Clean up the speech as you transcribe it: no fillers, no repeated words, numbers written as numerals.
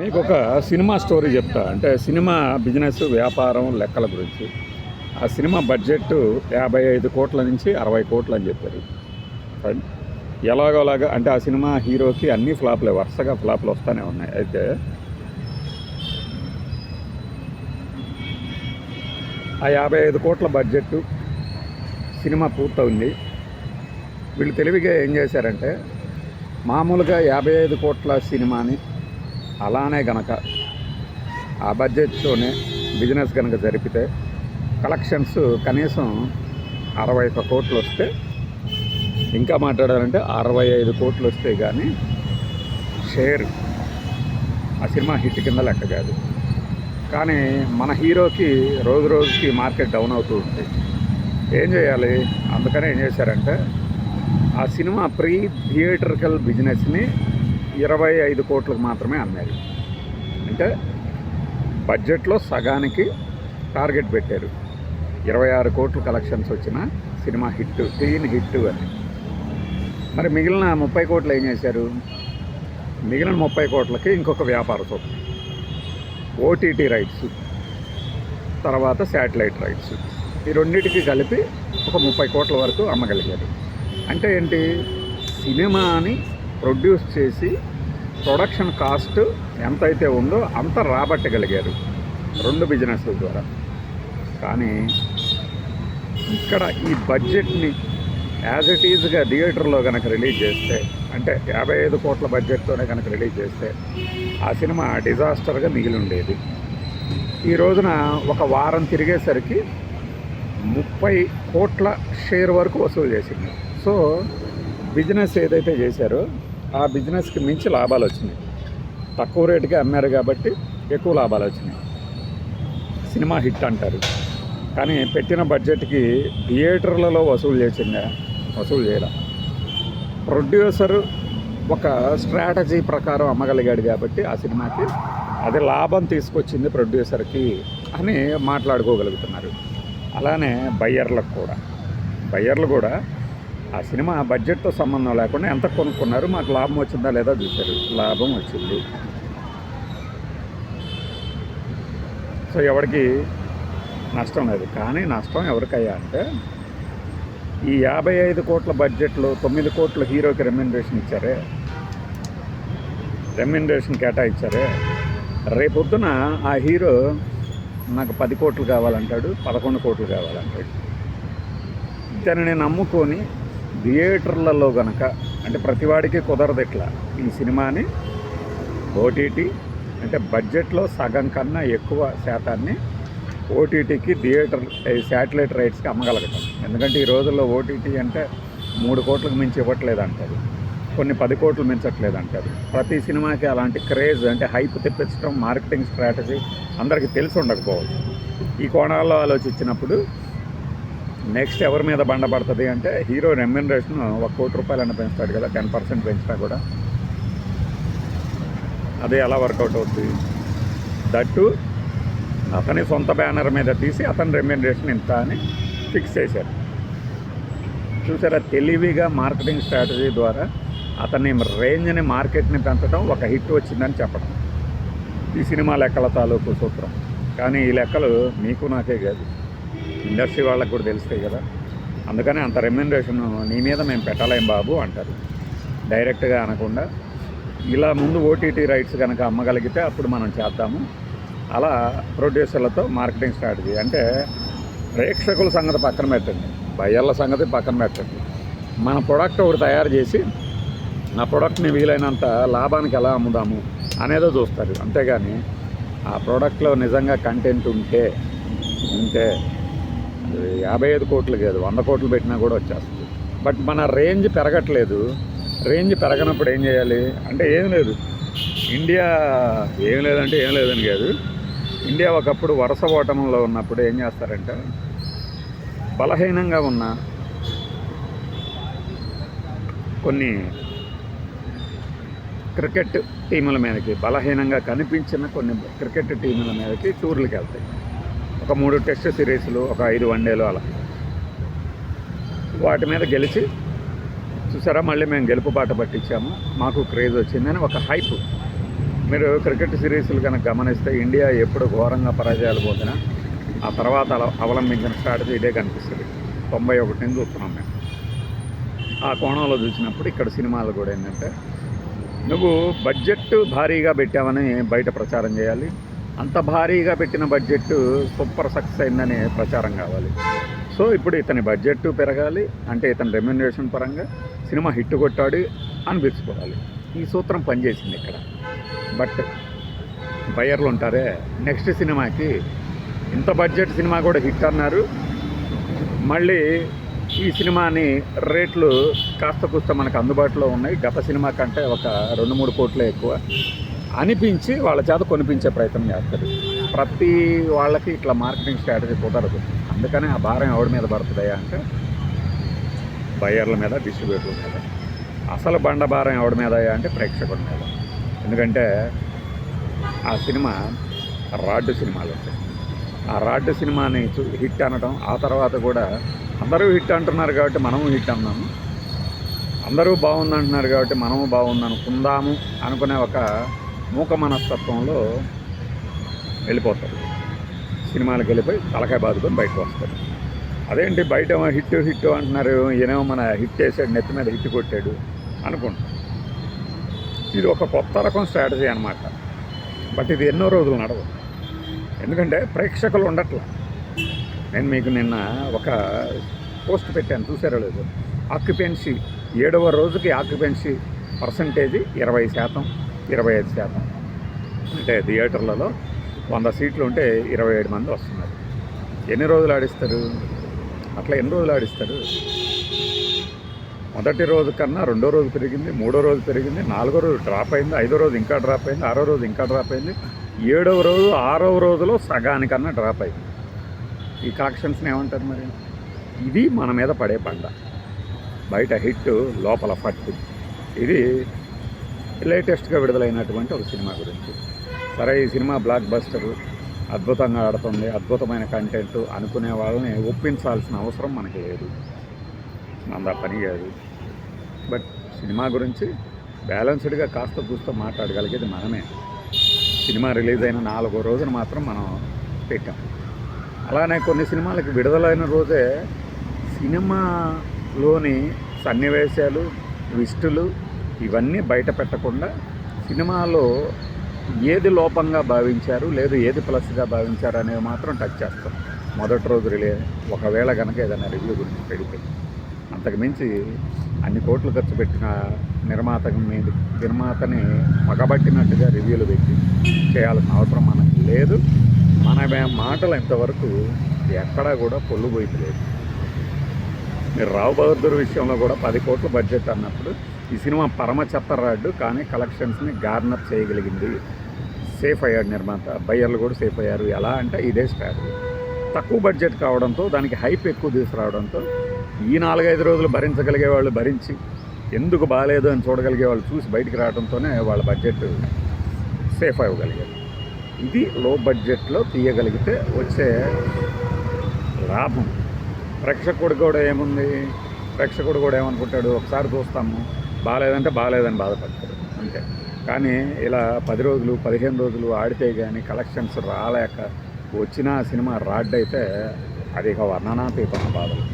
మీకు ఒక cinema story చెప్తా. అంటే సినిమా బిజినెస్ వ్యాపారం లెక్కల గురించి. ఆ సినిమా బడ్జెట్ 55 కోట్ల నుంచి 60 కోట్లు అని చెప్పారు. ఫైన్. ఎలాగోలాగా అంటే ఆ సినిమా హీరోకి అన్ని ఫ్లాప్లే, వరుసగా ఫ్లాప్లు వస్తూనే ఉన్నాయి. అయితే ఆ 55 కోట్ల బడ్జెట్ సినిమా పూర్తయింది. వీళ్ళు తెలివిగా ఏం చేశారంటే, మామూలుగా 55 కోట్ల సినిమాని అలానే గనక ఆ బడ్జెట్తోనే బిజినెస్ కనుక జరిపితే కలెక్షన్స్ కనీసం 61 కోట్లు వస్తే, ఇంకా మాట్లాడాలంటే 65 కోట్లు వస్తే కానీ షేర్ ఆ సినిమా హిట్ కింద లెక్క కాదు. కానీ మన హీరోకి రోజు రోజుకి మార్కెట్ డౌన్ అవుతూ ఉంది. ఏం చేయాలి? అందుకనే ఏం చేశారంటే, ఆ సినిమా ప్రీ థియేటర్కల్ బిజినెస్ని 25 కోట్లకు మాత్రమే అమ్మారు. అంటే బడ్జెట్లో సగానికి టార్గెట్ పెట్టారు. 26 కోట్లు కలెక్షన్స్ వచ్చిన సినిమా హిట్, క్లీన్ హిట్ అని. మరి మిగిలిన 30 కోట్లు ఏం చేశారు? మిగిలిన 30 కోట్లకి ఇంకొక వ్యాపార సొత్తు, ఓటీటీ రైట్స్, తర్వాత శాటిలైట్ రైట్స్, ఈ రెండింటికి కలిపి ఒక 30 కోట్ల వరకు అమ్మగలిగారు. అంటే ఏంటి? సినిమాని ప్రొడ్యూస్ చేసి ప్రొడక్షన్ కాస్ట్ ఎంతైతే ఉందో అంత రాబట్టగలిగారు రెండు బిజినెస్ల ద్వారా. కానీ ఇక్కడ ఈ బడ్జెట్ని యాజ్ ఇట్ ఈజ్గా థియేటర్లో కనుక రిలీజ్ చేస్తే, అంటే 55 కోట్ల బడ్జెట్తోనే కనుక రిలీజ్ చేస్తే ఆ సినిమా డిజాస్టర్గా మిగిలి ఉండేది. ఈ రోజున ఒక వారం తిరిగేసరికి 30 కోట్ల షేర్ వరకు వసూలు చేసింది. సో బిజినెస్ ఏదైతే చేశారో ఆ బిజినెస్కి మించి లాభాలు వచ్చినాయి. తక్కువ రేటుకి అమ్మారు కాబట్టి ఎక్కువ లాభాలు వచ్చినాయి. సినిమా హిట్ అంటారు, కానీ పెట్టిన బడ్జెట్కి థియేటర్లలో వసూలు చేసిందా? వసూలు చేయాల. ప్రొడ్యూసరు ఒక స్ట్రాటజీ ప్రకారం అమ్మగలిగాడు కాబట్టి ఆ సినిమాకి అది లాభం తీసుకొచ్చింది ప్రొడ్యూసర్కి అని మాట్లాడుకోగలుగుతున్నారు. అలానే బయ్యర్లు కూడా ఆ సినిమా బడ్జెట్తో సంబంధం లేకుండా ఎంత కొనుక్కున్నారు, మాకు లాభం వచ్చిందా లేదా చూశారు. లాభం వచ్చింది. సో ఎవరికి నష్టం లేదు. కానీ నష్టం ఎవరికయ్యా అంటే, ఈ 55 కోట్ల బడ్జెట్లో 9 కోట్ల హీరోకి రెమ్యునరేషన్ ఇచ్చారే, రెమ్యునరేషన్ కేటాయించారే, రేపొద్దున ఆ హీరో నాకు 10 కోట్లు కావాలంటాడు, 11 కోట్లు కావాలంటాడు. దాన్ని నమ్ముకొని థియేటర్లలో కనుక, అంటే ప్రతివాడికి కుదరదు ఇట్లా, ఈ సినిమాని ఓటీటీ అంటే బడ్జెట్లో సగం కన్నా ఎక్కువ శాతాన్ని ఓటీటీకి, థియేటర్ శాటిలైట్ రైట్స్కి అమ్మగలగటం. ఎందుకంటే ఈ రోజుల్లో ఓటీటీ అంటే 3 కోట్లకు మించి ఇవ్వట్లేదు అంటారు, కొన్ని 10 కోట్లు మించట్లేదు అంటారు. ప్రతి సినిమాకి అలాంటి క్రేజ్, అంటే హైప్ తెప్పించడం, మార్కెటింగ్ స్ట్రాటజీ అందరికీ తెలిసి ఉండకపోవచ్చు. ఈ కోణాల్లో ఆలోచించినప్పుడు నెక్స్ట్ ఎవరి మీద బండ పడుతుంది అంటే, హీరో రెమ్యునరేషన్ 1 కోటి రూపాయలన్న పెంచుతాడు కదా, 10% పెంచినా కూడా అదే ఎలా వర్కౌట్ అవుతుంది? దట్టు అతని సొంత బ్యానర్ మీద తీసి అతని రెమ్యునరేషన్ ఇంత అని ఫిక్స్ చేశారు. చూసారా? తెలివిగా మార్కెటింగ్ స్ట్రాటజీ ద్వారా అతని రేంజ్ని, మార్కెట్ని పెంచడం, ఒక హిట్ వచ్చిందని చెప్పడం, ఈ సినిమా లెక్కల తాలూకు సూత్రం. కానీ ఈ లెక్కలు మీకు నాకే కాదు, ఇండస్ట్రీ వాళ్ళకు కూడా తెలుస్తాయి కదా. అందుకని అంత రెమ్యునరేషన్ నీ మీద మేము పెట్టలేం బాబు అంటారు, డైరెక్ట్గా అనకుండా. ఇలా ముందు ఓటీటీ రైట్స్ కనుక అమ్మగలిగితే అప్పుడు మనం చేద్దాము. అలా ప్రొడ్యూసర్లతో మార్కెటింగ్ స్ట్రాటజీ. అంటే ప్రేక్షకుల సంగతి పక్కన పెట్టండి, బయ్యర్ల సంగతి పక్కన పెట్టండి. మన ప్రోడక్ట్ ఒకటి తయారు చేసి ఆ ప్రోడక్ట్ని వీలైనంత లాభానికి ఎలా అమ్ముదాము అనేదో చూస్తారు. అంతేగాని ఆ ప్రోడక్ట్లో నిజంగా కంటెంట్ ఉంటే 55 కోట్లు కాదు, 100 కోట్లు పెట్టినా కూడా వచ్చేస్తుంది. బట్ మన రేంజ్ పెరగట్లేదు. రేంజ్ పెరగనప్పుడు ఏం చేయాలి అంటే, ఏం లేదు, ఇండియా ఏం లేదని కాదు, ఇండియా ఒకప్పుడు వరుస ఓటంలో ఉన్నప్పుడు ఏం చేస్తారంటే, బలహీనంగా ఉన్న కొన్ని క్రికెట్ టీముల మీదకి, బలహీనంగా కనిపించిన కొన్ని క్రికెట్ టీముల మీదకి టూర్లకు వెళ్తాయి. ఒక 3 టెస్ట్ సిరీస్లు, ఒక 5 వన్డేలు, అలా వాటి మీద గెలిచి, చూసారా మళ్ళీ మేము గెలుపు బాట పట్టించాము, మాకు క్రేజ్ వచ్చిందని ఒక హైప్ మీరు క్రికెట్ సిరీస్లు కనుక గమనిస్తే ఇండియా ఎప్పుడు ఘోరంగా పరాజయాలు పోతున్నా ఆ తర్వాత అవలంబించిన స్ట్రాటజీ ఇదే కనిపిస్తుంది. 91 నుంచి చూస్తున్నాం మేము. ఆ కోణంలో చూసినప్పుడు ఇక్కడ సినిమాలు కూడా ఏంటంటే, నువ్వు బడ్జెట్ భారీగా పెట్టావని బయట ప్రచారం చేయాలి, అంత భారీగా పెట్టిన బడ్జెట్ సూపర్ సక్సెస్ అయిందని ప్రచారం కావాలి. సో ఇప్పుడు ఇతని బడ్జెట్ పెరగాలి అంటే ఇతని రెమ్యునరేషన్ పరంగా సినిమా హిట్ కొట్టాడు అనిపించుకోవాలి. ఈ సూత్రం పనిచేసింది ఇక్కడ. బట్ బయ్యర్లు ఉంటారే, నెక్స్ట్ సినిమాకి ఇంత బడ్జెట్ సినిమా కూడా హిట్ అన్నారు, మళ్ళీ ఈ సినిమాని రేట్లు కాస్త కూస్త మనకు అందుబాటులో ఉన్నాయి, గత సినిమా కంటే ఒక 2-3 కోట్లే ఎక్కువ అనిపించి వాళ్ళ చేత కొనిపించే ప్రయత్నం చేస్తారు. ప్రతి వాళ్ళకి ఇట్లా మార్కెటింగ్ స్ట్రాటజీ కుదరదు. అందుకనే ఆ భారం ఎవరి మీద పడుతుందయ్యా అంటే బయ్యర్ల మీద, డిస్ట్రిబ్యూటర్ల మీద. అసలు బండ భారం ఎవడి మీద అంటే ప్రేక్షకుడి మీద. ఎందుకంటే ఆ సినిమా రాడ్డు సినిమాలు ఉంటాయి. ఆ రాడ్డు సినిమాని హిట్ అనడం, ఆ తర్వాత కూడా అందరూ హిట్ అంటున్నారు కాబట్టి మనము హిట్ అన్నాము, అందరూ బాగుంది అంటున్నారు కాబట్టి మనము బాగుంది అనుకుందాము అనుకునే ఒక మూక మనస్తత్వంలో వెళ్ళిపోతారు. సినిమాలకు వెళ్ళిపోయి తలకాయ బాదుకొని బయటకు వస్తారు. అదేంటి బయట హిట్ హిట్ అంటున్నారు, ఈయనేమో మన హిట్ చేసాడు, నెత్తి మీద హిట్ కొట్టాడు అనుకుంటాం. ఇది ఒక కొత్త రకం స్ట్రాటజీ అన్నమాట. బట్ ఇది ఎన్నో రోజులు నడవు, ఎందుకంటే ప్రేక్షకులు ఉండట్లా. నేను మీకు నిన్న ఒక పోస్ట్ పెట్టాను, చూసారో లేదు. ఆక్యుపెన్సీ 7వ రోజుకి ఆక్యుపెన్సీ పర్సంటేజ్ 20%, 25%. అంటే థియేటర్లలో 100 సీట్లు ఉంటే 27 మంది వస్తున్నారు. ఎన్ని రోజులు ఆడిస్తారు? అట్లా ఎన్ని రోజులు ఆడిస్తారు? మొదటి రోజు కన్నా 2వ రోజు పెరిగింది, 3వ రోజు పెరిగింది, 4వ రోజు డ్రాప్ అయింది, 5వ రోజు ఇంకా డ్రాప్ అయింది, 6వ రోజు ఇంకా డ్రాప్ అయింది, 7వ రోజు 6వ రోజులో సగానికన్నా డ్రాప్ అయింది. ఈ కలెక్షన్స్ని ఏమంటారు మరి? ఇది మన మీద పడే బండ. బయట హిట్, లోపల ఫట్టు. ఇది లేటెస్ట్గా విడుదలైనటువంటి ఒక సినిమా గురించి. సరే, ఈ సినిమా బ్లాక్ బస్టర్, అద్భుతంగా ఆడుతుంది, అద్భుతమైన కంటెంట్ అనుకునే వాళ్ళని ఒప్పించాల్సిన అవసరం మనకి లేదు, మన పని కాదు. బట్ సినిమా గురించి బ్యాలెన్స్డ్గా కాస్త కూస్తో మాట్లాడగలిగేది మనమే. సినిమా రిలీజ్ అయిన 4వ రోజున మాత్రం మనం పెట్టాం. అలానే కొన్ని సినిమాలకి విడుదలైన రోజే సినిమాలోని సన్నివేశాలు, ట్విస్టులు ఇవన్నీ బయట పెట్టకుండా సినిమాలో ఏది లోపంగా భావించారు, లేదు ఏది ప్లస్గా భావించారు అనేవి మాత్రం టచ్ చేస్తాం మొదటి రోజు రిలీజ్. ఒకవేళ కనుక ఏదైనా రివ్యూ గురించి పెడితే, అంతకుమించి అన్ని కోట్లు ఖర్చు పెట్టిన నిర్మాతని పగబట్టినట్టుగా రివ్యూలు పెట్టి చేయాల్సిన అవసరం మనకు లేదు. మన మాటలు ఇంతవరకు ఎక్కడా కూడా పొల్లుబోయలేదు. మీరు రావు బహదూర్ విషయంలో కూడా 10 కోట్ల బడ్జెట్ అన్నప్పుడు ఈ సినిమా పరమ చెత్త రాడ్డు, కానీ కలెక్షన్స్ని గార్నర్ చేయగలిగింది. సేఫ్ అయ్యాడు నిర్మాత, బయ్యర్లు కూడా సేఫ్ అయ్యారు. ఎలా అంటే ఇదే స్ట్రాటజీ. తక్కువ బడ్జెట్ కావడంతో, దానికి హైప్ ఎక్కువ తీసుకురావడంతో ఈ 4-5 రోజులు భరించగలిగే వాళ్ళు భరించి, ఎందుకు బాగాలేదు అని చూడగలిగే వాళ్ళు చూసి బయటికి రావడంతోనే వాళ్ళ బడ్జెట్ సేఫ్ అవ్వగలిగారు. ఇది లో బడ్జెట్లో తీయగలిగితే వచ్చే లాభం. ప్రేక్షకుడు కూడా ఏముంది, ప్రేక్షకుడు కూడా ఏమనుకుంటాడు, ఒకసారి చూస్తాము, బాగాలేదంటే బాగాలేదని బాధపడతాడు అంతే. కానీ ఇలా 10 రోజులు 15 రోజులు ఆడితే కానీ కలెక్షన్స్ రాలేక వచ్చిన సినిమా రాడ్ అయితే అది ఇక వర్ణనాతీతమైన బాధలు.